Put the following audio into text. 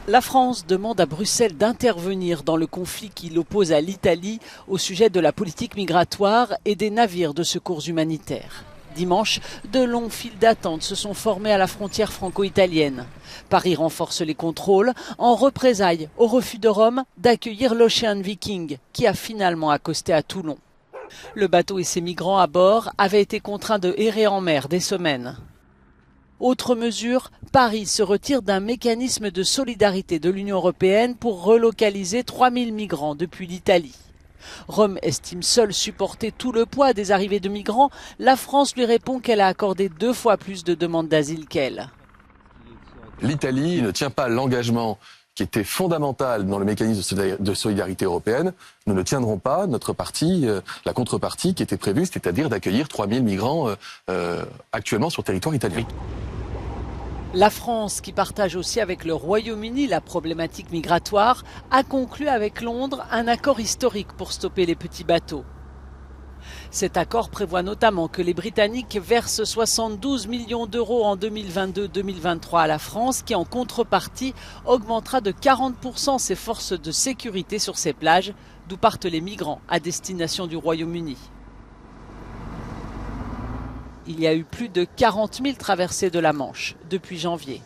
La France demande à Bruxelles d'intervenir dans le conflit qui l'oppose à l'Italie au sujet de la politique migratoire et des navires de secours humanitaires. Dimanche, de longues files d'attente se sont formées à la frontière franco-italienne. Paris renforce les contrôles en représailles au refus de Rome d'accueillir l'Ocean Viking qui a finalement accosté à Toulon. Le bateau et ses migrants à bord avaient été contraints de errer en mer des semaines. Autre mesure, Paris se retire d'un mécanisme de solidarité de l'Union européenne pour relocaliser 3000 migrants depuis l'Italie. Rome estime seule supporter tout le poids des arrivées de migrants. La France lui répond qu'elle a accordé 2 fois plus de demandes d'asile qu'elle. L'Italie ne tient pas l'engagement qui était fondamental dans le mécanisme de solidarité européenne. Nous ne tiendrons pas notre partie, la contrepartie qui était prévue, c'est-à-dire d'accueillir 3000 migrants actuellement sur le territoire italien. La France, qui partage aussi avec le Royaume-Uni la problématique migratoire, a conclu avec Londres un accord historique pour stopper les petits bateaux. Cet accord prévoit notamment que les Britanniques versent 72 millions d'euros en 2022-2023 à la France, qui en contrepartie augmentera de 40% ses forces de sécurité sur ses plages, d'où partent les migrants à destination du Royaume-Uni. Il y a eu plus de 40 000 traversées de la Manche depuis janvier.